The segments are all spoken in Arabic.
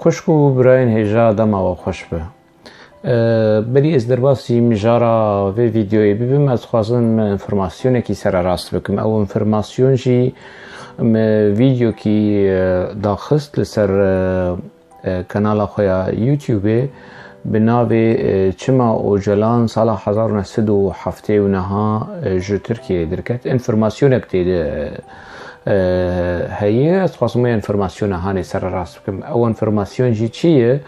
خوشكو براين هجا دما وخوش به بری از درباسی مجارا و ویدیوی ببیم از خوازم انفرماسیونه کی سر راست بکم او انفرماسیون جی ویدیو کی داخست لسر کانال خویا یوتیوبه بناوی چما اوجلان سال 1979 جو ترکیه درکت انفرماسیونه کتید هیه از خوازم انفرماسیون هانی سر راست بکم او انفرماسیون جی چیه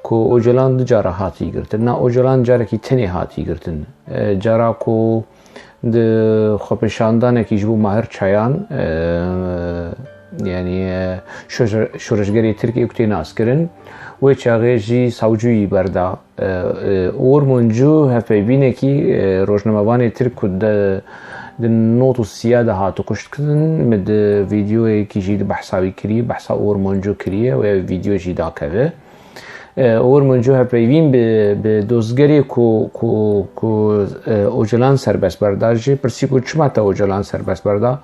کو اوجلان جارا هاتی گرتن نه اوجلان جارا کی تنی هاتی گرتن جارا کو د خوپشاندانه کی جبو ماهر چایان یعنی شورشگری ترکیه کتی ناس کرن و چاغه جی ساوجوی بردا اور منجو هفیبینه کی روشنموان ترک کد د نوت السياده هاتو کشت کردن مد ویدیو کی جی بحثاوی کریه بحثا اور منجو کریه و ویدیو جی دا که اور منجو پیوین به دوزگری کو اوجلان سربست برداجی پرسی کو چما تا اوجلان سربست بردا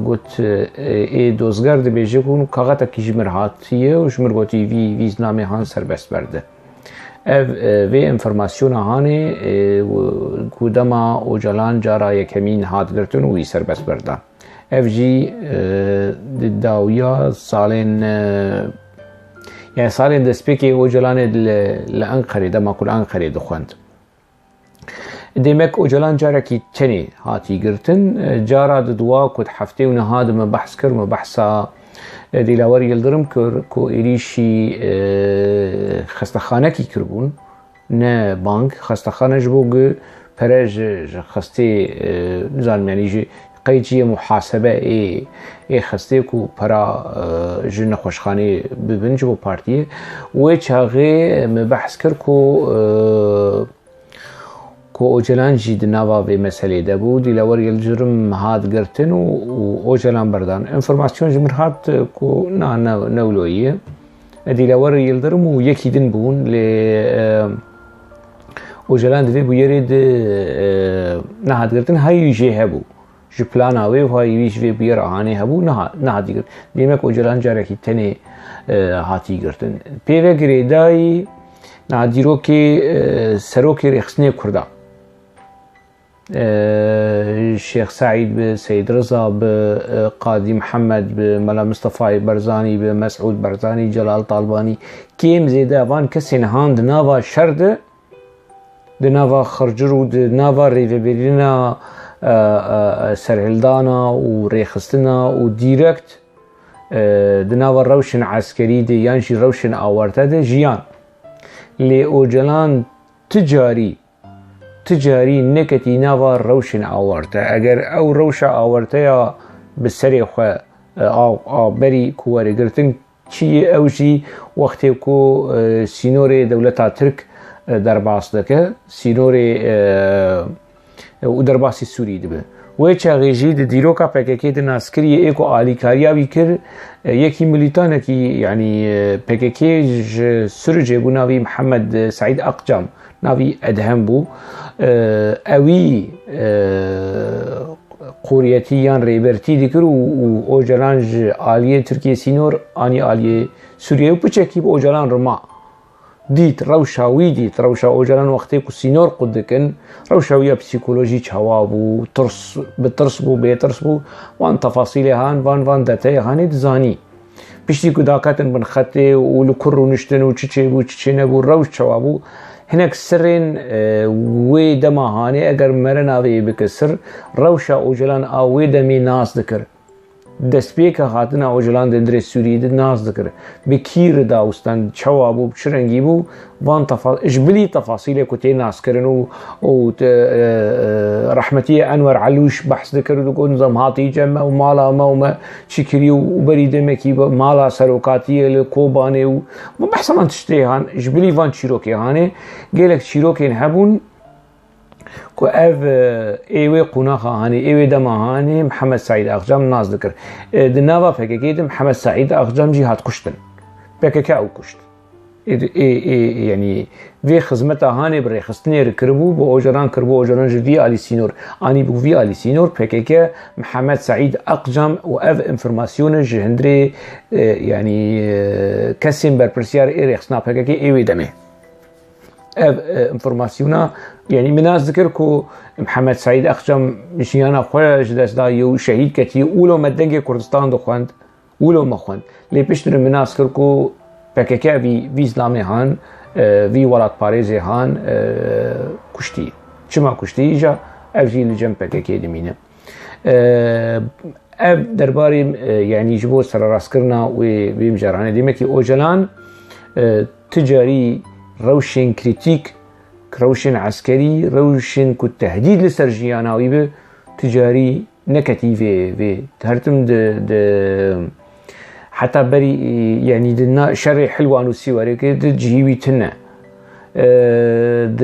گوت ای دوزگر دی بیجه کون کاغتا کیجی مرهاتیه و شمر گوتی ویز نامه هان سربست برده و انفرماسیون هانه کو دما اوجلان جارا یکمین هات گرتن وی سربست برده اف جی داویا سالین يعني صار دسبيكي اوجلان لانقري دما كل انقري دخوند ديمك اوجلان جارا كي تني هاتي قرتن جارا دوا كنت حفتي ونهاد ما بحث كر ما بحثا دي لاور يلدرم كر كو إريشي خستخانه كي كربون نه بانك خستخانه جبوغ پرج خستي نزال يعني جي قيجي محاسبه ای خسته کو پرا جن خوشخانه ببنج و پارتیه و چاغه مبحث کر کو اوجلان جید نوا و مسئله ده بود دیلور یل جرم هاد گرتن و اوجلان بردان انفرماسیون جمر هات کو نولویه دیلور یل درم و یکی دن بون ل اوجلان دوی بو یرید نه هاد گرتن های جه هبو جو پلان آوی و های ویش وی بیر آهانی هبو نه هاتی گرد دیمک اوجلان جاره کی تنی هاتی گردن پیوه گریدای نه دیرو که سرو که رخصنی کرده شیخ سعید به سید رضا به قاضی محمد به ملا مصطفی برزانی به مسعود برزانی جلال طالبانی کیم زیده وان کسی نهان دناوا شرده دناوا خرجرو دناوا ریوه برینا سرهلدانا و ریخستنا و دیرکت دناوا روشن عسکری ده یانشی روشن آورته ده جیان لی اوجلان تجاری نکتی ناوا روشن آورته اگر او روش آورته یا بسری خواه بری کواری گرتن چی اوشی وقتی کو سینور دولتا ترک در باس دکه سینور و درباسی سوری دبه و چاغی جید دیروکا پککی د ناسکری ایکو آلیکاریا ویکر یکی ملیتانه کی یعنی پککی سرجه بو ناوی محمد سعید اقجام ناوی ادهم بو اوی قوریتیان ریبرتی دیکر و اوجلانج آلیه ترکیه سینور آنی آلیه سوریه و پچکی با اوجلان رما ديت روشاوي ديت روشا اوجلان وقتی کو سینور قدکن روشاوی پسیکولوژی چوابو ترس بترسبو بيترسبو وان تفاصيل هان وان دته هانی دزانی پشتی کو داکاتن بن خطه و لکر نشتن و چچه نبو روش چوابو هناك سرين وي دما هاني اگر مرنا وي بكسر روشا اوجلان او دمي ناس ذكر دسپیک خاطر اوجلان دندر سوری د ناز ذکر بکیر داوستان چوابو چرنگی بو وان اجبلی تفاصیل کوتی ناس کرنو او رحمتی انور علوش بحث ذکر دو نظام هاتی جمع و مالا موما چکری و برید مکی مالا سروکاتی کوبانه و بحث من تشتیهان اجبلی وان چیروکی هانه گلک چیروکین هبون کو اف ایوه قناخه هانی ایوه دما هانی محمد سعید اقجام ناز ذکر دناوا فکر محمد سعید اقجام جهاد کشتن پکک او کشت يعني في خدمت هاني برخصتني ركربو بأوجران كربو أوجران جدي علي سينور أني بو في علي سينور بكيكا محمد سعيد أقجم وأف إنفورماسيون جهندري يعني كسم بربرسيار إيرخصنا بكيكا إيوي دمه أف إنفورماسيونا يعني من ذكركو محمد سعيد أقجم مشيانا خويا جداس دا يو شهيد كتي أولو مدنجي كردستان دو خواند أولو ما خواند لي بيشتر من ذكركو PKK وی اسلامی هان وی ولات پاریزی هان کشتی چما کشتی جا افجی لجم PKK دمینه اف درباره يعني جبو سر راس کرنا و بیم جرانه دیمه که اوجلان تجاری روشن کریتیک روشن عسكري روشن كتهديد لسرجياناوي به تجاري نكتي في هرتم د حتى بري يعني دنا شري حلوان وسيواري كده جيبي تنا د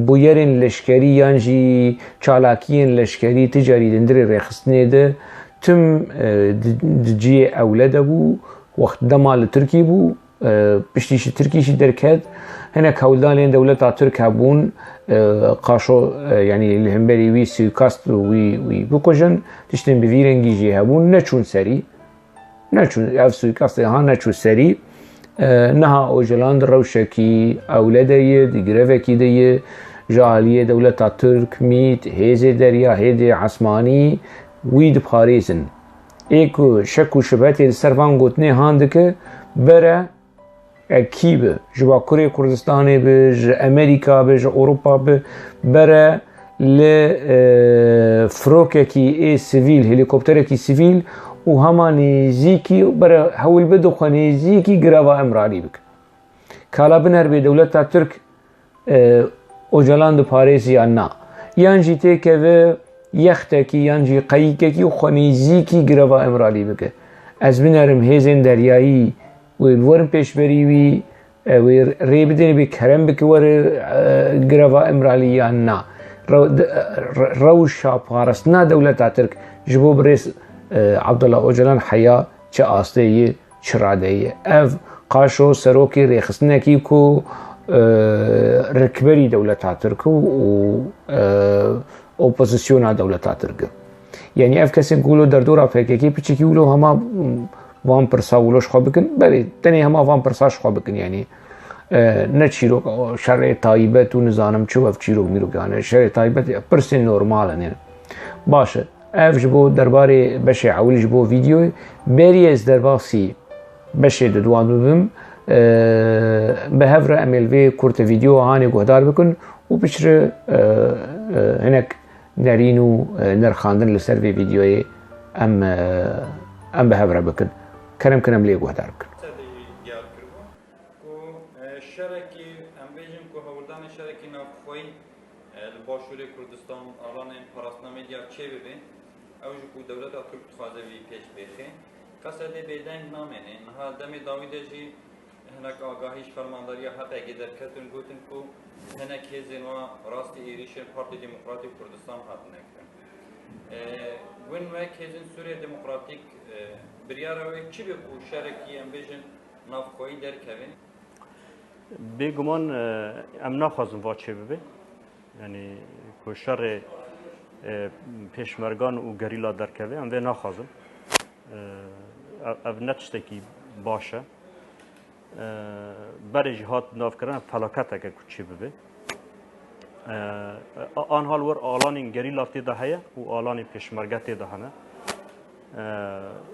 بويرين لشكري يانجي چالاكيين لشكري تجاري دندري رخصتني ده تم دجي أولاده بو وقت دمال تركي بو بشتيش تركيش دركات هنا كولدان دولة ترك هبون قاشو يعني اللي هم بري وي سيكاست وي بوكوجن تشتن بفيرنجي جي هبون نچون سري نچون اف سویکاست ها نچون سری نها اوجلان روشکی اولاده دیگروکی ده جاهلیه دولت ترک میت هیز دریا هید عثمانی وید پاریزن ایکو شک و شبهتی سروان گوتنه هاندکه بره اکیب جوا کره کردستانی به ج امریکا به ج اروپا به بره ل فروککی ای سیویل هلیکوپترکی سیویل و همانی زیکی برای هول بدو خانی زیکی گروا امرالی بک کالا بنر به دولت ترک اوجلان دو پاریس یا نا یانجی تیکه و یخته کی یانجی قیقه کی و خانی زیکی گروا امرالی بک از بنرم هیزن دریایی و الورم پیش بریوی و ریبدنی به کرم بک ور گروا امرالی یا نا روشا پارسنا دولت ترک جبو برس عبدالله اوجلان حیا چه آسته چه راده اف قاشو سروکی ریخستنه کی کو رکبری دولت ترک و اپوزیسیون دولت ترک یعنی اف کسی گولو در دورا PKK پیچکی ولو هما وان پرسا ولوش خواه بکن بله تنی هما وان پرساش خواه بکن یعنی نه چیرو شرع طایبت و نزانم چو اف چیرو میرو گانه شرع طایبت پرسی نورمال نه باشه اف جبو درباره بشه عولی جبو ویدیو بری از درباسی بشه دوان ببم به هفر املوی کرت ویدیو هانی گهدار بکن و بچره هنک نرینو نرخاندن لسر وی ویدیوی ام به هفر بکن کرم کنم لیه گهدار بکن شرکی ام بیجم که هوردان شرکی نافخوی باشور کردستان آلان پاراستنامه دیار چه ببین اوج کو دولت ترک تخوازه وی پیش بخه قصد بیدنگ نامنه نها دم داوید جی هنک آگاهیش فرمانداری حتی اگه در کتن گوتن کو هنک هزین و راست ایریش پارتی دموکراتیک کردستان هات نکن ون وک هزین سوریه دموکراتیک بریاره وی چی بکو شرکی ام بیجن نافخویی در کوین بگمان ام نخوازم واچه ببه یعنی کو شر پیشمرگان و گریلا درکوه ام وی نخوازم او نتشتکی باشه برای جهات ناف کردن فلاکت اگه کچی ببه آن حال ور آلان گریلا تیده هیا و آلان پیشمرگه تیده هنه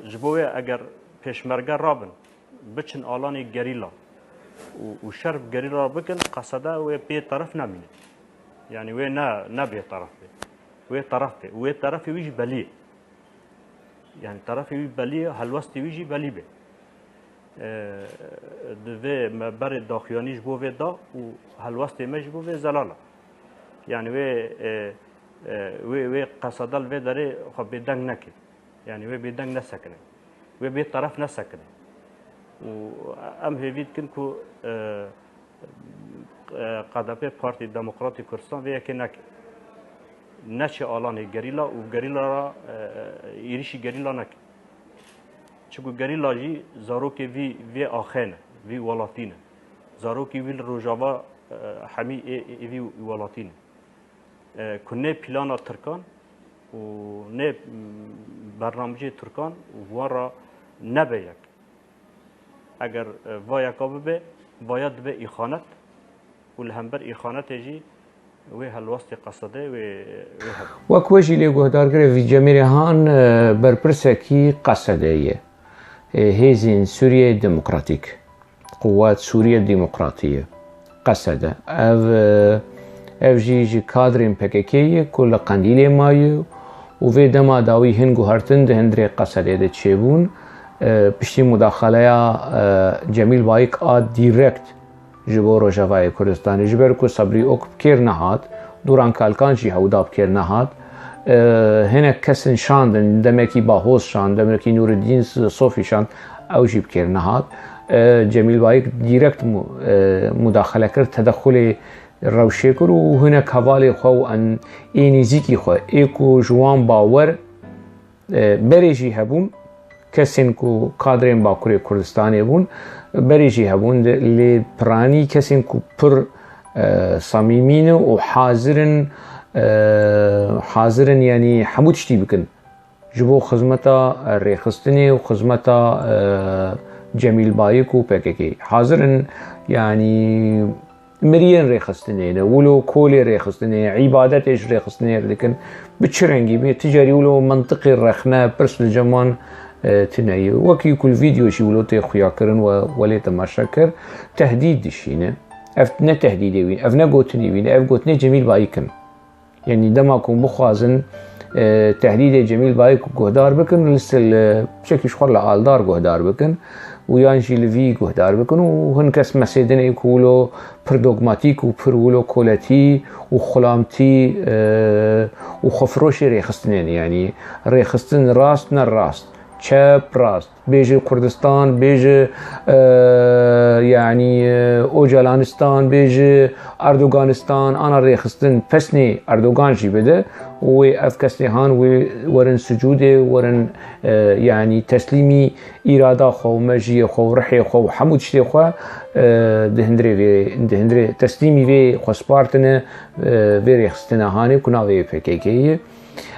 جبوه اگر پیشمرگه رابن بچن آلان گریلا و شرف گریلا بکن قصده و بی طرف نمینه يعني وين نا بي طرف وي طرف وي طرف ويجي بليه يعني طرف ويجي بليه هالوسط ويجي بليه به دفي ما برد داخيانيش بو في دا و هالوسط مش بو في زلاله يعني وي قصدال في داري خب بدنگ نكي يعني وي بدنگ نسكنه وي بي طرف نسكنه و ام هيفيد كنكو قدپه پارتی دموکراتی کردستان و یکی نچه آلان گریلا و گریلا را ایریشی گریلا نکی چون گریلا جی زاروک وی آخینه وی ولاتینه زاروکی ویل روجاوا همی ایوی ولاتین کنه پلانا ترکان و نه برنامج ترکان وارا نبیک اگر ویا کابه باید به ایخانت والهمبر ایخانت جی و هالوسط قصده و وكوجي لي قهدار في جميع هان بربرسكي قصدية هيزين سوريا ديمقراطيك قوات سوريا الديمقراطية قصده اف جي كادرين بككية كل قنديلي مايو وفي دما داوي هنگو هرتن ده هندري قصده ده تشيبون بشتي مداخلة جميل بايك ديركت جبو روجاوای کردستان جبر کو صبری اوک بکر نهاد دوران کالکان جی هودا بکر نهاد هنا کسن شاندن دمکی باهوس شاند دمکی نور الدین صوفی شاند او جی بکر نهاد جمیل بایک دیرکت مداخله کرد تدخل روشه کرد و هنا کوالی خو ان اینیزیکی خو ایکو جوان باور بریجی هبون کسین کو کادرین باکوری کردستانی بون بريجي هبون اللي براني كسين كو بر صميمين وحاضرن يعني حمود شتي بكن جبو خدمتا ريخستني وخدمتا جميل بايك وبككي حاضرن يعني مريان ريخستني ولو كولي ريخستني عبادات ايش ريخستني لكن بتشرنجي تجاري ولو منطقي الرخنه برس الجمان تناي وكي كل فيديو شي ولو تخيا كرن ولي تماشا كر تهديد دشينه افتنا تهديدي وين افنا قوتني وين اف قوتني جميل بايكن يعني دما كون بخوازن تهديد جميل بايك قهدار بكن لسه بشكل شخور لالدار قهدار بكن ويانشي لفي قهدار بكن وهن كس مسيدن يقولوا بردوغماتيك وبرولو كولاتي وخلامتي وخفروشي ريخستنين يعني ريخستن راست راست چپ راست بیجه کردستان بیجه يعني اوجلانستان بیجه اردوغانستان انا ريخستن پسني اردوغان جي بده و افكسني هان ورن سجوده ورن يعني تسليمي اراده خو مجي خو رحي خو حمود شتي خو دهندري تسليمي في خو سبارتنه في ريخستن هاني كنا في فكيكي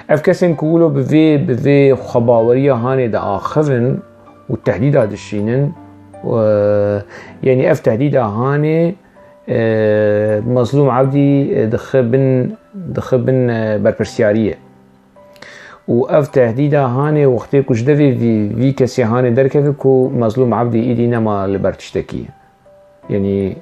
اف كسن كولو بفي خباورية هاني دا آخرن والتهديد هاد الشينن يعني اف تهديد هاني مظلوم عبدي دخبن بربرسيارية واف تهديد هاني وقتي كوش دفي في كسي هاني دركفي كو مظلوم عبدي ايدي نما لبرتشتكي يعني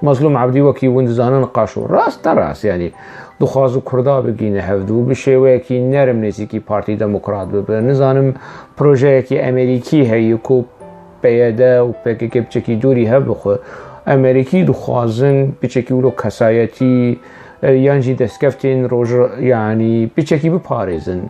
مظلوم عبدي وكي وندزانا نقاشو راس تراس يعني دخوازو کردا بگینه هفدو بشوه کی نرم نیزی کی پارتی دموکرات ببه نزانم پروژه کی امریکی هی کو پیاده و پکه بچکی دوری هف بخو امریکی دخوازن بچکی ولو کسایتی یانجی دستکفتین روج يعني بچکی بپارزن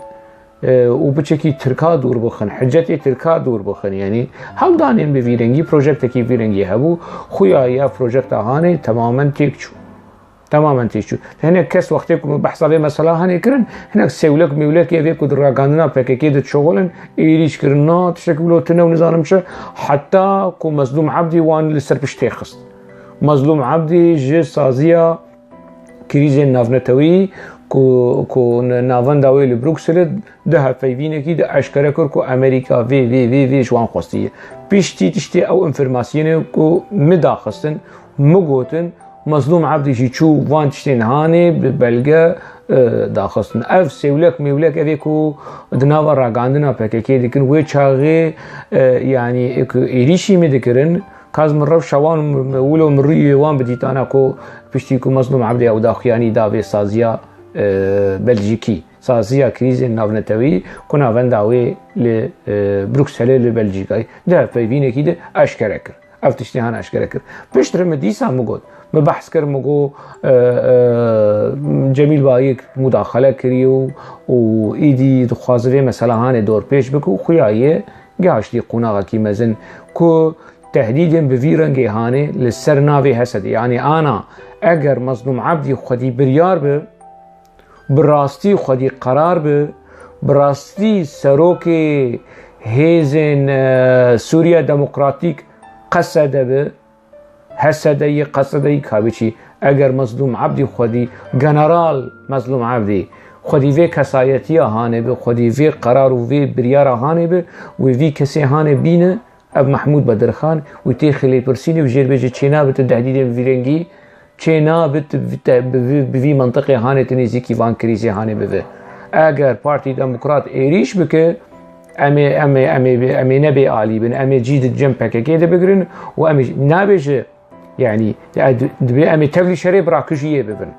و بچکی ترکا دور بخن حجتی ترکا دور بخن يعني هل دانين بفيرنگي پروژکت کی فيرنگي هبو خويا يا پروژکت هاني تماما تيكچو تماما تيشو هنا كاس وقتكم بحث عليه مثلا هني كرن هناك سيولك ميولك يبيكو دراغاندنا بكيكيد تشغلن ايريش كرنا تشكلو تنو نظامش حتى كو مظلوم عبدي وان لسر بشتيخست مظلوم عبدي جي سازيا كريز نافنتوي كو نافن داوي لبروكسل ده فيفينه كي ده اشكره كو امريكا في شوان خوستيه بيشتي تشتي او انفورماسيون كو مداخستن مغوتن مظلوم عبدي شو وان تشتين هاني ببلغة داخستن اف سيولك ميولك افيكو دناوا راغاندنا بكيكي ديكن وي چاغي يعني ايريشي مدكرن كازم رف شوان ولو مري وان بديتانا كو بشتيكو مظلوم عبدي او داخياني دافي سازيا بلجيكي سازيا كريز نافنتوي كنا فنداوي لبروكسل لبلجيكاي ده فيفينه كده اشكرك افتشتي هان اشكرك بشتر مديسا مقود بحث كر مگو جميل بايك مداخله كريو و ايدي دخوازوي مثلا هاني دور پیش بكو خويايه گاشتي قناغا كي مزن كو تهديدين بفيرنگي هاني للسرناوي هسد يعني انا اگر مظلوم عبدي خدي بريار به براستي خدي قرار به براستي سروكي هيزن سوريا ديمقراطيك قصد به حسدي قصدي كابيشي اگر مظلوم عبدي خودي جنرال مظلوم عبدي خودي في كسايتي هانه به خودي في قرار و في بريار هانه به و في كسي هانه بينه اب محمود بدرخان و تي خلي برسيني و جير بيجي تشينا بتدحديد فيرنجي تشينا بفي منطقه هانه تنيزي كيفان كريزي هانه به اگر بارتي ديمقراط ايريش بك امي نبي عالي بن امي جيد جنبك كده بقرن وامي نابج يعني امي تفلي شريب راكوجيه ببن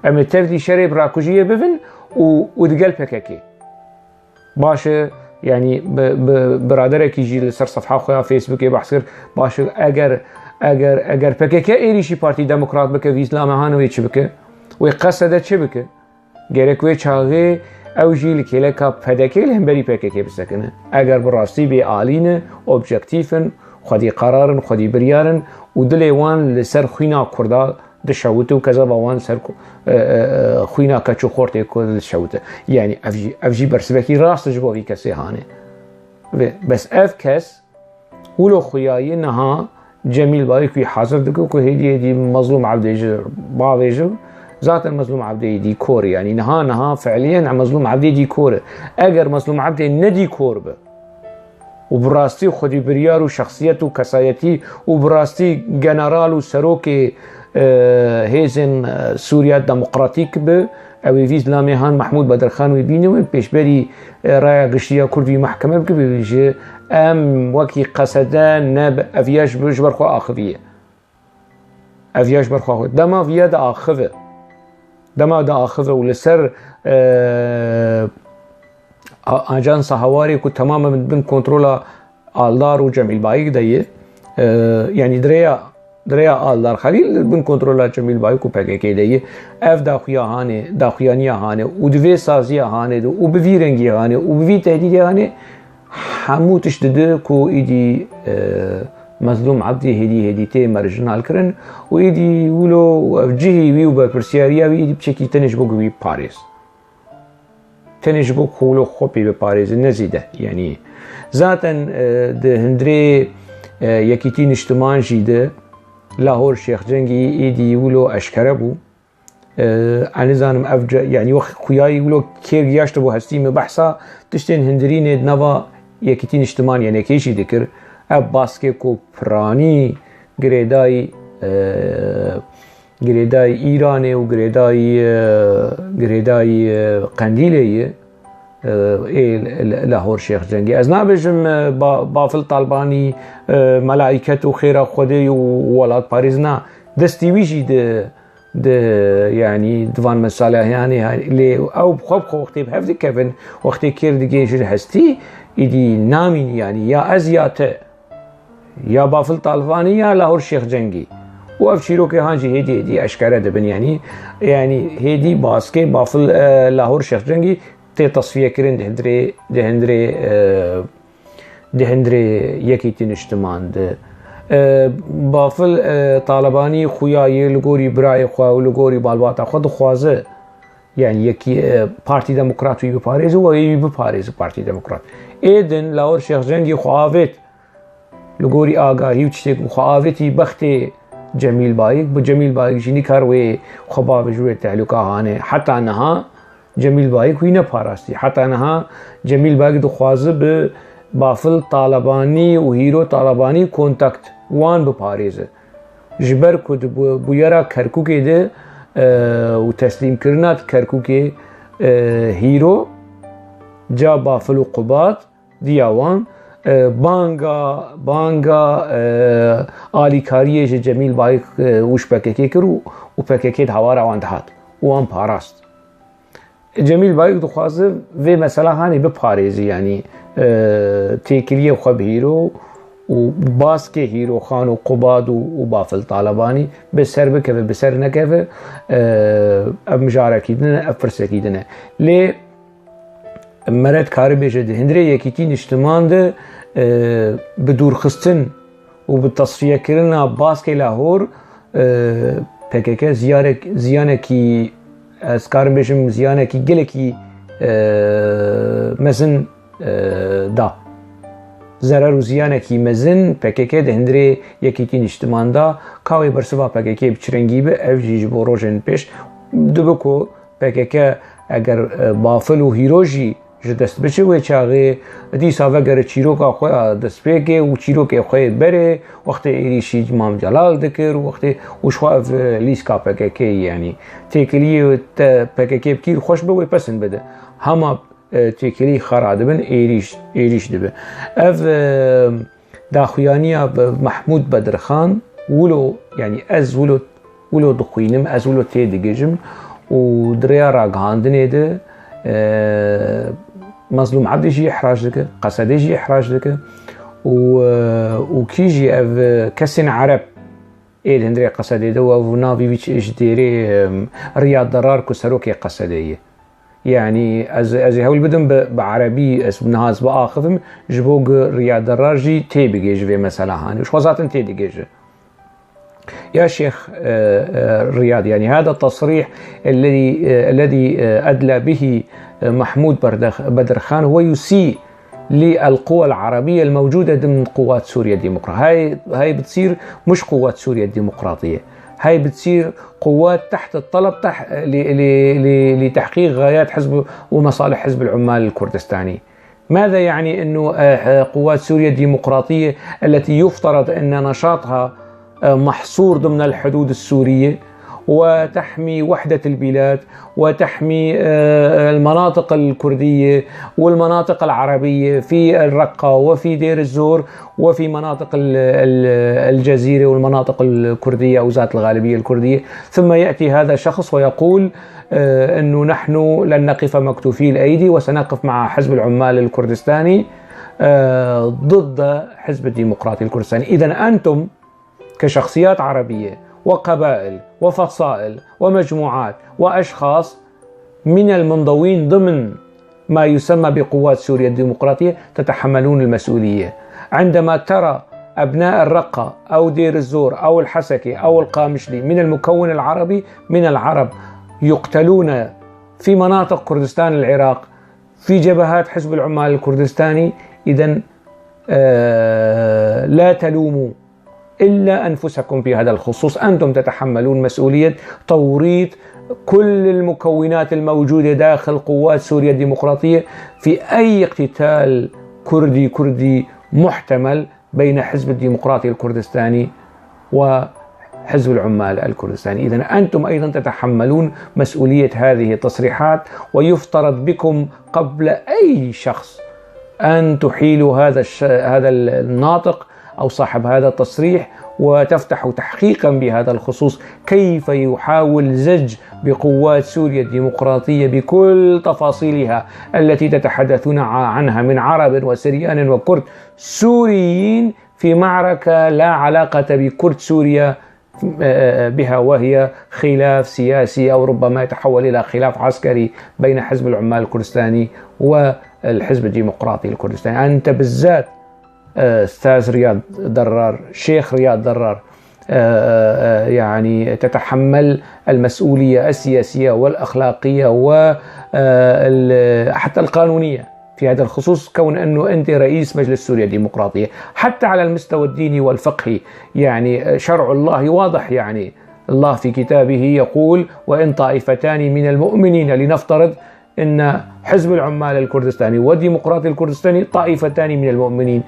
امي تفلي شريب راكوجيه ببن وتقلبك كي باشه يعني برادرك يجي لسر صفحه خويا فيسبوك يبحثر باشه اگر PKK ايريشي بارتي ديمقراط بك في اسلام هانوي تشبك ويقصد تشبك gerek ve çağı اوجی لکیله که پدکیل هم بری PKK بسکنه اگر براستی بی آلینه اوبجکتیفن خودی قرارن خودی بریارن و دل وان لسر خوینا کرده دشوته و کذا وان سر خوینا کچو خورته کل دشوته یعنی افجی برسبکی راست جبوی کسی هانه بس اف کس ولو خویایی نها جمیل باید که حاضر دکو که هدی مظلوم عبدیجر باویجر ذات المظلوم عبدي ديكور يعني نها فعليا مظلوم عبدي ديكور اگر مظلوم عبدي نديكور به وبراستي خودي بريار وشخصيته وكسايتي وبراستي جنرال وسروك هيزن سوريا ديمقراطيك به او في اسلاميهان محمود بدرخان ويبينو بيشبري رايا غشيا كردي محكمه بيجي ام وكي قصدان نب افياش بجبر خو اخويه افياش برخو دما فيا دا اخوه دما دا اخذه ولسر اجانس هواري كو تماما من كنترولا آلدار و جميل بايك دايه يعني دريا آلدار خليل من كنترولا جميل بايك و PKK دايه اف داخويا هانه داخويانيا هانه و دوي سازيا هانه و بفي رنگي هانه و بفي تهديدي هانه همو تشدده كو ايدي مظلوم عبدي هدي تي مرجنال كرن ويدي ولو جهي ويو ببرسياريا ويدي بشكي تنجبوك وي باريس تنجبوك خولو خوبي بباريس نزيده يعني ذاتا ده هندري يكيتين اجتماع جيده لاهور شيخ جنگي ايدي ولو اشكربو انا زانم افجا يعني وقت خوياي ولو كير ياشتبو هستيم بحثا تشتين هندرين نوا يكيتين اجتماع يعني كيشي ذكر اب باسکه کو پرانی گریدای ایران و گریدای قندیله لاهور شیخ جنگی از نابجم بافل طالبانی ملائکت و خیر خودی و ولاد پاریز نه دستی ویجی ده يعني دوان مساله يعني اللي او بخوب وقتي بحفظ كيفن وقتي كير دقيش هستي ايدي نامين يعني يا ازياته يا بافل طالباني يا لاهور شيخ جنگي وافشيرو كي هانجي هدي اشكاره دبن يعني هدي باسكي بافل لاهور شيخ جنگي تي تصفيه كرين دهندري يكيتين اجتماعن ده بافل طالباني خوياي لغوري براي خوا ولغوري بالواتا خود خوازه يعني يكي بارتي ديمقراطي بباريز و بباريز بارتي ديمقراط ايدن لاهور شيخ جنگي خواوت لغوري آگاهی و چتێک خواوێتی بەختێ جەمیل بايك بجەمیل بايك ژینی کاروێ خۆبا بژوێت تەهلوکا هانێ حتا نەها جەمیل بايك وی نەپاراستی حتا نەها جەمیل بايك دخوازە بە بافل طالبانی و هیرۆ طالبانی کۆنتاکت وان بپارێزە ji ber ku bûyera Kerkûkê de û teslîmkirina Kerkûkê hîro ca bafil û qubat diya wan بانگا آلیکاریه جه جمیل بايك وش PKK کرو و PKK هوارا وان دهات وان پاراست جمیل بايك دخوازه و مثلا هاني بپاريزي يعني تيكريه خوب هيرو و باسكي هيرو خان و قباد و بافل طالباني بسر بكفه بسر نكفه اب مجاركي دنه اب فرسكي دنه لي مرد کاری بیشتر هندره یکیتین اجتماع ده بدور خستن و به تصفیه کردن باسک لاهور PKK زیانه کی از کار بیشتر زیانه کی گله کی مثلا دا zarar û ziyanekî mezin PKK di hindirê yekîtî niştiman da ka wê bersiva PKK biçirengî bi ev jî ji bo rojên pêş dibe ku PKK eger bafil û hîro jî ji dest biçe wê çaxê dîsa vegere çîroka xwe a destpêkê û çîrokê xwe berê wextê êrişî Mam Celal dikir û wextê û ji xwe ev lîska PKK yanî têkiliyê te PKK bikîr xweş bi wê pesin bide hema têkilî xera dibin êrîş dibe. Ev daxuyaniya Mahmûd Bedirxan wilo yani ez wilo dixwînim ez wilo tê digihîjim û dirêya ragihandinê de مظلوم عبدی جی احراج دکه قصدی جی احراج دکه و کی جی اف کسین عرب اید هندری قصدی دو و نابی بیچ اجدیری ریاض ضرار کسروکی قصدیه يعني از هول بدم بعربي اسمناز باخذم جبوق رياض ضرار جي تيبي جي مثلا هاني وش وزاتن تيدي جي يا شيخ رياض يعني هذا التصريح الذي أدلى به محمود بدرخان هو يسيء للقوى العربية الموجودة ضمن قوات سوريا الديمقراطية. هاي بتصير مش قوات سوريا الديمقراطية، هاي بتصير قوات تحت الطلب لتحقيق غايات حزب ومصالح حزب العمال الكردستاني. ماذا يعني أنه قوات سوريا الديمقراطية التي يفترض أن نشاطها محصور ضمن الحدود السورية وتحمي وحدة البلاد وتحمي المناطق الكردية والمناطق العربية في الرقة وفي دير الزور وفي مناطق الجزيرة والمناطق الكردية أو ذات الغالبية الكردية، ثم يأتي هذا الشخص ويقول أنه نحن لن نقف مكتوفي الأيدي وسنقف مع حزب العمال الكردستاني ضد حزب الديمقراطي الكردستاني. إذن أنتم كشخصيات عربية وقبائل وفصائل ومجموعات وأشخاص من المنضوين ضمن ما يسمى بقوات سوريا الديمقراطية تتحملون المسؤولية. عندما ترى أبناء الرقة أو دير الزور أو الحسكي أو القامشلي من المكون العربي من العرب يقتلون في مناطق كردستان العراق في جبهات حزب العمال الكردستاني، إذن لا تلوموا إلا أنفسكم في هذا الخصوص، أنتم تتحملون مسؤولية توريط كل المكونات الموجودة داخل قوات سوريا الديمقراطية في أي اقتتال كردي محتمل بين حزب الديمقراطي الكردستاني وحزب العمال الكردستاني. إذن أنتم أيضا تتحملون مسؤولية هذه التصريحات، ويفترض بكم قبل أي شخص أن تحيلوا هذا الناطق أو صاحب هذا التصريح وتفتح تحقيقا بهذا الخصوص كيف يحاول زج بقوات سوريا الديمقراطية بكل تفاصيلها التي تتحدثون عنها من عرب وسريان وكرد سوريين في معركة لا علاقة بكرد سوريا بها، وهي خلاف سياسي أو ربما يتحول إلى خلاف عسكري بين حزب العمال الكردستاني والحزب الديمقراطي الكردستاني. أنت بالذات أستاذ رياض ضرار، شيخ رياض ضرار، يعني تتحمل المسؤولية السياسية والأخلاقية وحتى القانونية في هذا الخصوص، كون أنه أنت رئيس مجلس سوريا الديمقراطية. حتى على المستوى الديني والفقهي يعني شرع الله واضح، يعني الله في كتابه يقول وإن طائفتان من المؤمنين، لنفترض أن حزب العمال الكردستاني والديمقراطي الكردستاني طائفتان من المؤمنين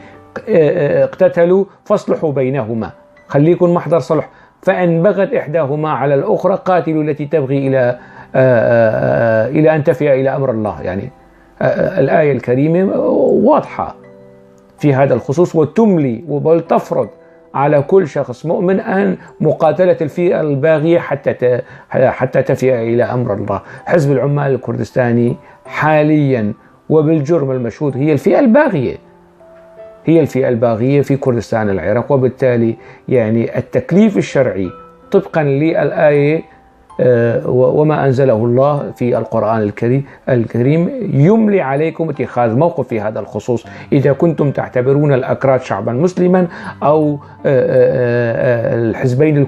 اقتتلوا فاصلحوا بينهما، خليكم محضر صلح، فإن بغت إحداهما على الأخرى قاتلوا التي تبغي إلى أن تفي إلى أمر الله. يعني الآية الكريمة واضحة في هذا الخصوص وتملي وتفرض على كل شخص مؤمن أن مقاتلة الفئة الباغية حتى تفي إلى أمر الله. حزب العمال الكردستاني حاليا وبالجرم المشهود هي الفئة الباغية في كردستان العراق، وبالتالي يعني التكليف الشرعي طبقا للآية وما أنزله الله في القرآن الكريم يملي عليكم اتخاذ موقف في هذا الخصوص. إذا كنتم تعتبرون الأكراد شعبا مسلما أو الحزبين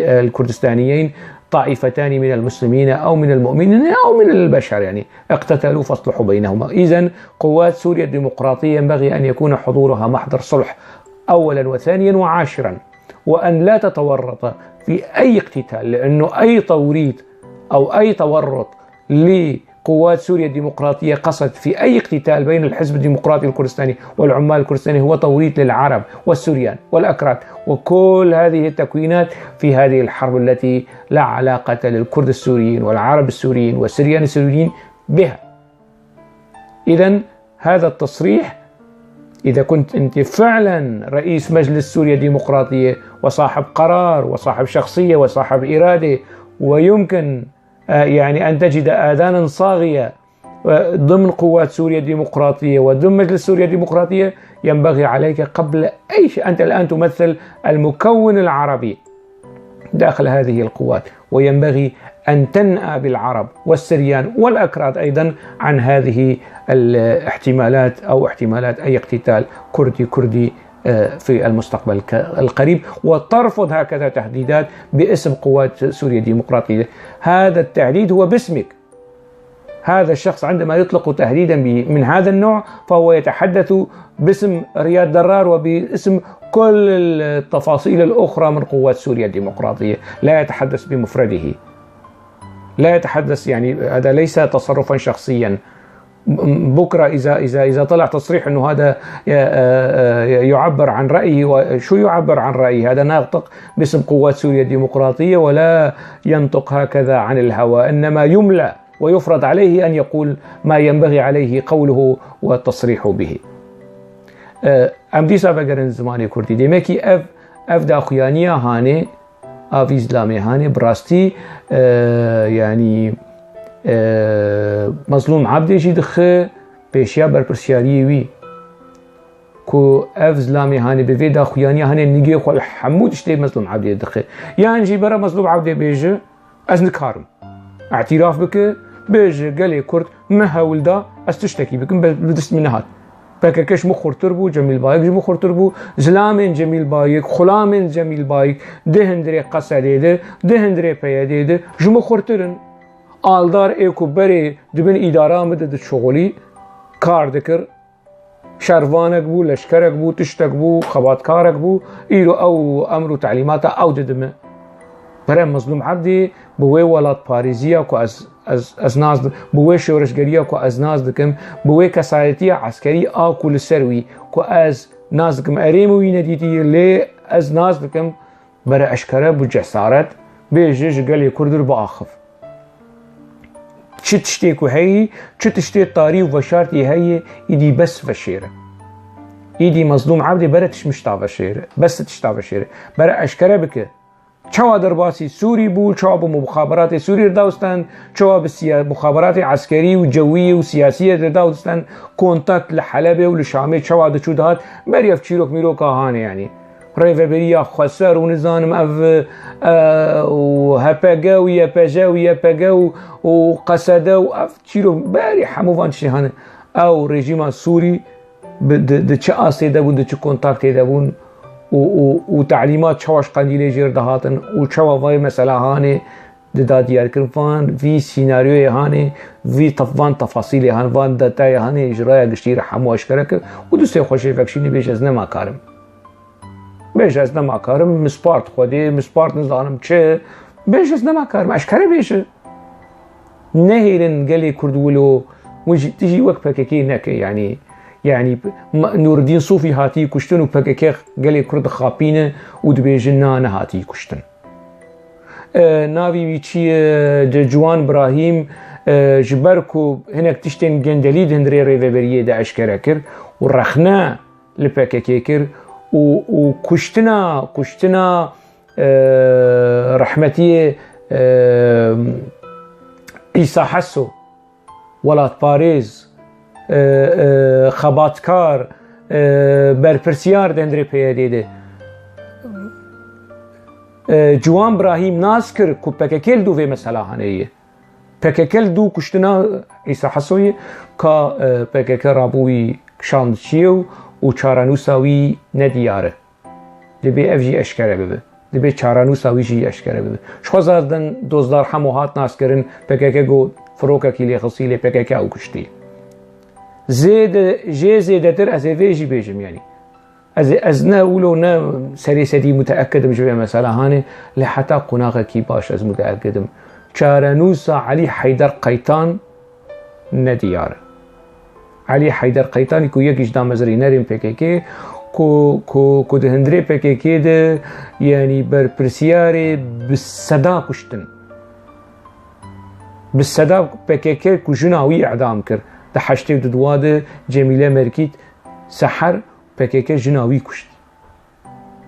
الكردستانيين طائفتان من المسلمين أو من المؤمنين أو من البشر يعني اقتتلوا فاصلحوا بينهما. إذن قوات سوريا الديمقراطية ينبغي أن يكون حضورها محضر صلح أولا وثانيا وعاشرا، وأن لا تتورط في أي اقتتال، لأنه أي توريط أو أي تورط لقوات سوريا الديمقراطية قصد في أي اقتتال بين الحزب الديمقراطي الكردستاني والعمال الكردستاني هو توريط للعرب والسوريان والأكراد وكل هذه التكوينات في هذه الحرب التي لا علاقة للكرد السوريين والعرب السوريين والسريان السوريين بها. إذن هذا التصريح، إذا كنت أنت فعلا رئيس مجلس سوريا الديمقراطية وصاحب قرار وصاحب شخصية وصاحب إرادة، ويمكن يعني أن تجد آذانا صاغية ضمن قوات سوريا الديمقراطية وضمن مجلس سوريا الديمقراطية، ينبغي عليك قبل أي شيء، أنت الآن تمثل المكون العربي داخل هذه القوات، وينبغي أن تنأى بالعرب والسريان والأكراد أيضا عن هذه الاحتمالات أو احتمالات أي اقتتال كردي في المستقبل القريب، وترفض هكذا تهديدات باسم قوات سوريا الديمقراطية. هذا التهديد هو باسمك. هذا الشخص عندما يطلق تهديدا من هذا النوع فهو يتحدث باسم رياض درار وباسم كل التفاصيل الأخرى من قوات سوريا الديمقراطية، لا يتحدث بمفرده، لا يتحدث، يعني هذا ليس تصرفا شخصيا. بكرة إذا طلع تصريح أنه هذا يعبر عن رأيه، شو يعبر عن رأيه؟ هذا ناطق باسم قوات سوريا الديمقراطية ولا ينطق هكذا عن الهوى، إنما يملأ ويفرض عليه أن يقول ما ينبغي عليه قوله والتصريح به. ام دیسا بگرن زمانی کردی دیمکی اف داخویانیه هانه آفی اسلامی هانه براستی يعني مظلوم عبدي جي دخه بيشيا برپرسياري وي كو اف اسلامي هاني بفي داخوياني هاني نيجي خو حمود اشتي مظلوم عبدي دخه يعني جي برا مظلوم عبدي بيجي از نكارم اعتراف بك بيجي قالي كرد ما ولدا از تشتكي بكم بدست من هات بككش مخورتر بو جميل بايك جو مخورتر بو زلامن جميل بايك خلامن جميل بايك دهندري قصديده دهندري بيديده جو مخورترن آلدار ایکو بری دبن اداره مدد شغلی کار دکر شروانک بو لشکرک بو تشتک بو خباتکارک بو ایرو او امر و تعلیمات او ددمه برای مظلوم عبدی بوی ولاد پاریزیا کو از ناز بوی شورشگریا کو از ناز دکم بوی کسایتی عسکری آکول سروی کو از ناز دکم اریموی ندیدی لی از ناز دکم برای اشکره بو جسارت بیجی جگلی کردر با آخف چه تشتيكو هي چه تشتي طاري وفشارتي هي ايدي بس فشيره ايدي مظلوم عبدي برتش مشتا فشيره بس تشتا فشيره برا اشكره بك چوا درباسي سوري بو چوا بمخابرات سوري داوستان چوا بمخابرات عسكري وجويه وسياسيه داوستان كونتاكت لحلب ولشام چوا دچو دات مريف چيروك ميروكا هانه يعني ريفابريا خسر ونزانم اف وهباجا وياباجا وياباجا وقسدا واف تشيرو باري حموفان شهانه او ريجيم سوري د چه اسيده بون د چه كونتاكت دبون وتعليمات شواش قنديل جير دهاتن وشوا واي مساله هانه د ديار كرفان في سيناريو هانه في طفان تفاصيل هان وان داتا هانه اجراء غشير حمو اشكرك ودوسي خوشي فكشيني بيش از نما كارم بیش از نما کارم مسپارت خودی مسپارت نزانم چه بیش از نما کارم اشکره بیشه نهیرن گلی کردولو وجی تجی وقت پککی نکه يعني نور الدين صوفي هاتي كشتن وبككي قالي كرد خابينه ودبيجنا نهاتي كشتن ناوي ويتشي جوان ابراهيم جبركو هناك تشتن جندليد هندري ريفابريه دا اشكره كر ورخنا لبككي كر وكشتنا رحمتي عيسى حسو ولات باريز خباتكار برپرسیار دندری پیادیده جوان ابراهیم ناز کر کو پککل دو و مسئله هنیه پککل دو کشتنا عیسی حسوی که پککل رابوی شاندچیو و چارانوساوی ندیاره لبی افجی اشکره ببه دبی چارانوسا ویجی اشکره بده شخصادن دوزدار هموهات ناس کرن پکک گو فروکا کیلی خصیلی پکک او کشتی زیده تر از ویجی بیجم يعني از نه ولو نه سريسدي متأكد مش مثلا هاني لحتى قناغه كي باش از متأكدم چارانوسا علي حيدر قيطان نديار علي حيدر قيطان كو يكيش دامزري نرم PKK كو دهندري PKK ده يعني بر برسياري بالصدا كشتن بالصدا PKK كو جناوي اعدام كر ده حشتي دواده جميله مركيت سحر PKK جناوي كشت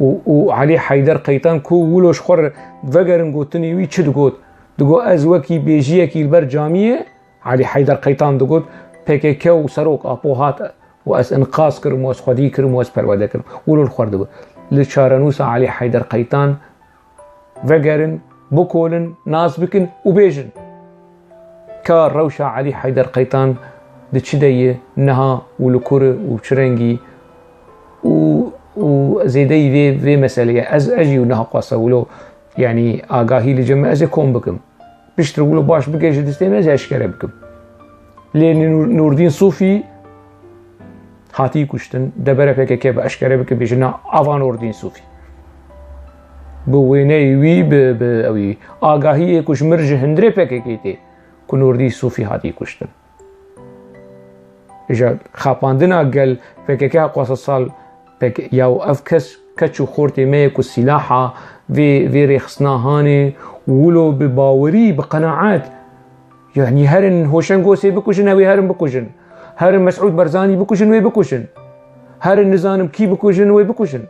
وعلي حيدر قيطان كو ولوش خور وگرن گوتني وي چه دگوت از وكي بيجيه كي البر جاميه علي حيدر قيطان دگوت PKK وسروق ابوهات واس انقاذ كرم واس خدي كرم واس پرواده كرم ولو الخور دگوت لچارانوسا علي حيدر قيطان وگرن بكولن ناس بكن وبيجن كار روشا علي حيدر قيطان دچديه نها ولكور وچرنگي وزيدي في مسألة أجي ونها قصة ولو يعني آگاهی لجمع از کم بکم بشتر ولو باش بکش دستیم از اشکره بکم لأن نوردین صوفي هاتی کشتن دبره PKK به اشکره بکم بجنا آوان نوردین صوفي بوینه وی به اوی آگاهی کش مرج هندره PKK تی که نوردی صوفي هاتی کشتن اجا خاپاندنا گل PKK قصة سال ياو افكس كتشو خورتي ميك والسلاحة في ريخصنا هاني ولو بباوري بقناعات يعني هرن هوشن قوسي بكوشن هوي هرن بكوشن هرن مسعود برزاني بكوشن وي بكوشن هرن نزانم كي بكوشن وي بكوشن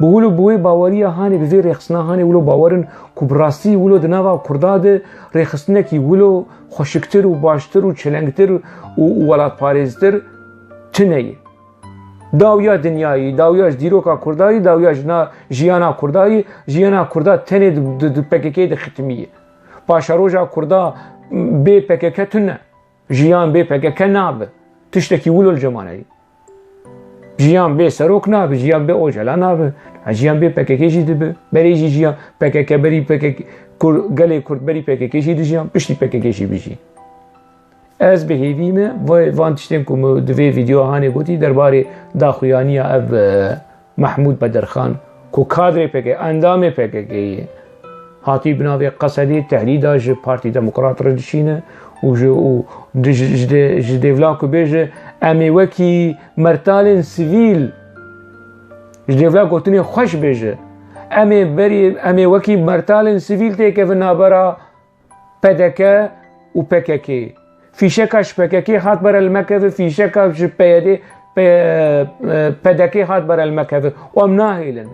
بولو بوي باوريا هاني بفي ريخصنا هاني ولو باورن كبراسي ولو دناوا كرداد ريخصنكي ولو خوشكتر وباشتر وچلنگتر وولات پاريزتر تنهي داویا دنیایی داویاش دیروکا کردایی داویاش نا جیانا کردایی جیانا کردا تنه د PKK د ختمیه پاشاروجا کردا بی PKK تنه جیان بی PKK ناب تشتکی ولو الجمانه جیان بی سروک ناب جیان بی اوجلا ناب جیان بی PKK جی دب بری جیان PKK بری PKK گله کرد بری PKK جی جیان پشتی PKK جی بیجی از به هیویمه و وانتشتیم که دوی ویدیو هانی گوتی درباره داخویانی اب محمود بدرخان که کادر PKK اندام PKK هاتی بناوی قصدی تحلیدا ج پارتی دموکرات ردشینه و جدیولا که بیجه امی وکی مرتال سیویل جدیولا گوتنی خوش بیجه امی وکی مرتال سیویل تیکه و نابرا PKK و PKK فیشکش PKK هات بر المكتب فیشکش PKK هات بر المكتب و ام ناهیلن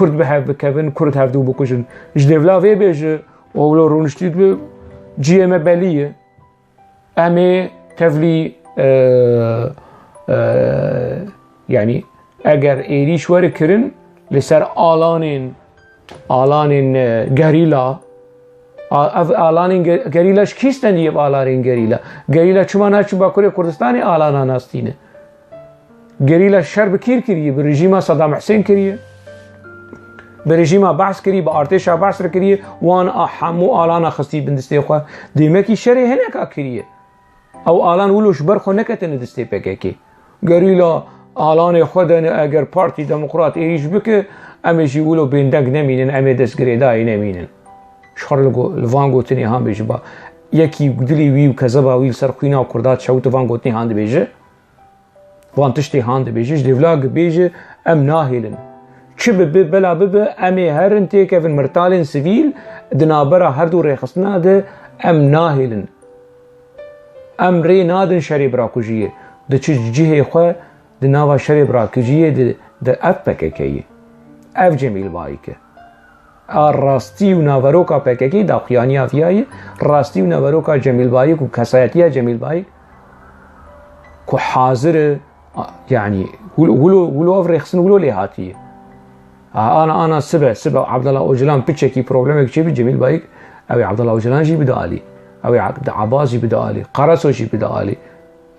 کرد به هف بکن کرد هف دو بکشن جدیولا وی بیجه اولو رونشتید به جی ام بلیه امی تفلی يعني اگر ایریش ور کرن لسر آلانین گریلا آلانین گریلاش کیستن دیب آلانین گریلا چما ناچو باکوری کردستانی آلانا ناستینه گریلا شرب کیر کریه به رژیم صدام حسین کریه به رژیم بعث کریه به ارتش بعث کریه وان همو آلانا خستی بندسته خو دیمه کی شری هنه کریه او آلان ولوش برخو نکتن دسته PKK گریلا آلان خودن اگر پارتی دموکرات ایش بکه امیشی ولو بندگ نمینن امی دستگریدای نمینن شارل گوتنی هم بیشه با یکی دلی ویو کذبا ویل سر خوینا و کردات شوت گوتنی هاند بیشه وان تشتی هاند بیشه دیولاگ بیشه ام ناهیلن چه بلا امی هرن تیک افن مرتالن سویل دنابرا هر دو ریخصنا ده ام ناهیلن ام ری نادن شری براکوجیه ده چه جیه خواه ده ناوا شری براکوجیه ده اف PKK'ye ev Cemil Bayik'e راستی و ناوروکا PKK داخیانی افیایی راستی و ناوروکا جمیل بایک و کسایتی جمیل بایک که حاضر يعني ولو افريخسن ولو لهاتيه انا سبع عبد الله اوجلان بتشكي بروبلمك شي بجميل بايك او عبد الله اوجلان جي بدالي او عباس جي بدالي قرصو جي بدالي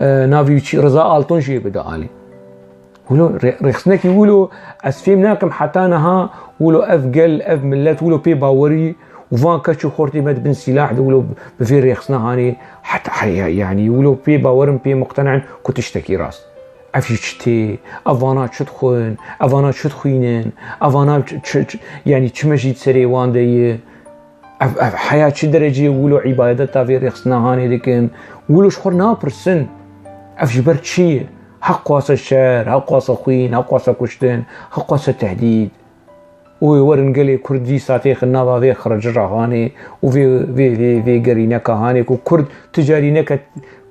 نافي رضا التون جي بدالي ولو رخصناكي ولو اسفيم ناكم حتى نها ولو افقل اف ملت ولو بي باوري وفان كاتشو خورتي مد بن سلاح ولو بفي رخصنا هاني حتى يعني ولو بي باورم بي مقتنع كنت اشتكي راس افشي شتي افانات شدخون افانات شدخينن افانات يعني تشمشي تسري وان دي حياة شي درجة ولو عبادتها في رخصنا هاني لكن ولو شخور نابرسن افش برتشي حق واسا الشعر حق واسا خوين حق واسا كشتن حق واسا تهديد وورن قالي كردي ساتيخ النابا في خرج الرهاني وفي في في في قرينك هاني وكرد تجارينك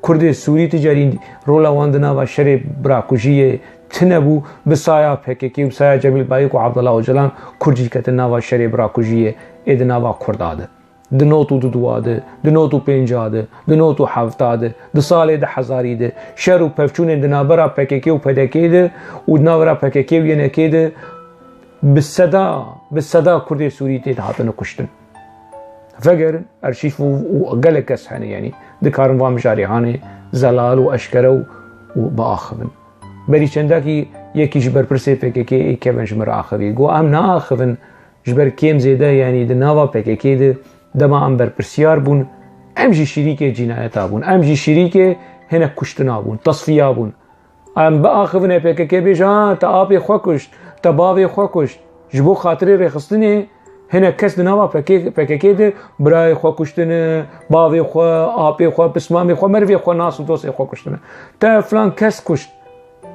كرد السوري تجارين رولا واندنا وشرب براكوجيه تنبو بسايا PKK وسايا جميل بايك وعبد الله وجلان كردي كتنا وشرب براكوجيه ادنا وكرداده دنوتو دواده دنوتو پنجاده دنوتو حفتاده دساله ده حزاریده شرو پفچون دنابرا PKK و PDK ده و دنابرا PKK و ینکی ده بالصدا كردي سوري تهاتن كشتن فقر ارشيف وقال كس هاني يعني دكارن وام جاري هاني زلال واشكره وباخذن بري چنداكي يكي جبر برسي PKK كيفن جمر اخذي جو ام نا اخذن جبر كيم زيده يعني دناوا PKK ده دما ام بر برسيار بون امجي شريكه جنايتا بون امجي شريكه هنا كشتنا بون تصفيه بون ام باخذن PKK بيجا تابي خوكشت تباوی خوکشت جبو خاطری رخصتنی هنه کس دنوا PKK ده برای خوکشتنه باوی خو آبی خو بسمامی خو مروی خو ناس و دوست خوکشتنه تا فلان کس کشت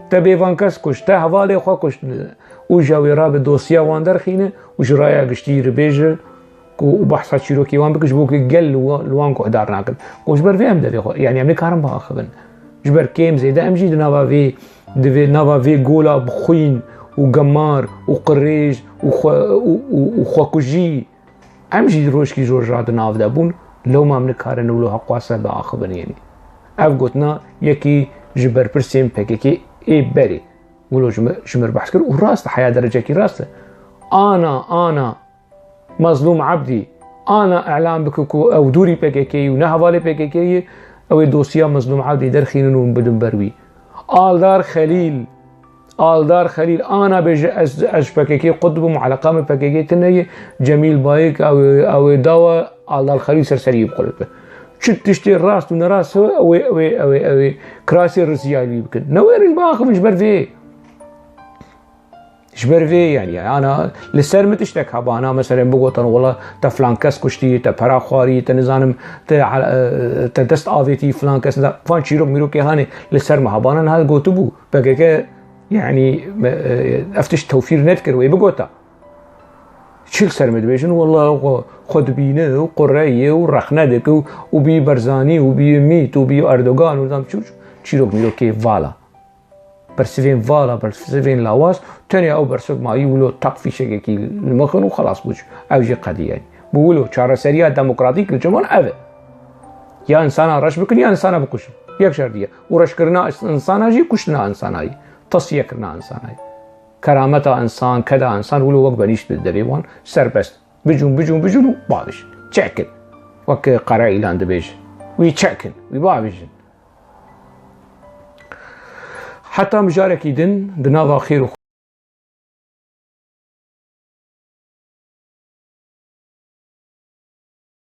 تا بیوان کس کشت تا حوالی خوکشتنه او جاوی را به دوسیا وان درخینه و جرایا گشتی ربیجه و بحثا چیروکی وان بکش بو که گل لوان کو ادار ناکن کوش بر ویم ده خو یعنی امنی کارم با اخبن جبر کیم زیده امجی دنوا وی دوی نوا وی گولا بخوین وقمار وقريج وخوكوجي امجي روشكي جورجات ناف دابون لو ما منكارن ولو حقواسه باخبن يعني اف قلتنا يكي جبر برسيم PKK اي بري ولو جمر بحث كر وراست حياه درجه كي راست انا مظلوم عبدي انا اعلام بكو او دوري PKK ونهوالي PKK او دوسيا مظلوم عبدي درخينون بدون بروي آلدار خليل أنا بيجي أش PKK قطب معلقة PKK تنهي جميل بايك أو دوا آلدار خليل سرسري بقلبه شت تشتي الراس دون راس أو كراسي الرسيالي يمكن نوير الباخ مش برفي يعني أنا لسر متشتك هبانا مثلا بقولن والله تفلان كاس كشتي تبرا خواري تنزانم تدست آذيتي فلان كاس فان شيرو ميرو كهاني لسر مهبانا هذا قوتبو PKK يعني افتش توفير نذكر ويبقوتا شيل سرمد بيشن والله خد بينه وقرية ورخندك وبي برزاني وبي ميت وبي أردوغان ودام چيروك ميرو كي فالا برسفين فالا برسفين لاواس تاني او برسوك ما يولو تق في شكي المخن وخلاص بوش او جي قضية يعني بولو چارة سريعة ديمقراطيك للجمال اوه يا انسانا رش بكن يا انسانا بكشن يك شردية ورش كرنا انسانا جي كشنا انسانا جي تصفیه کرنا انسانه کرامت انسان کدا انسان ولو وقت بنیش بالدبیوان سربست بجون و باوش چکن وقت قرار ایلان دبیش وی چکن وی باوشن حتی مجارکی دن دناوا خیر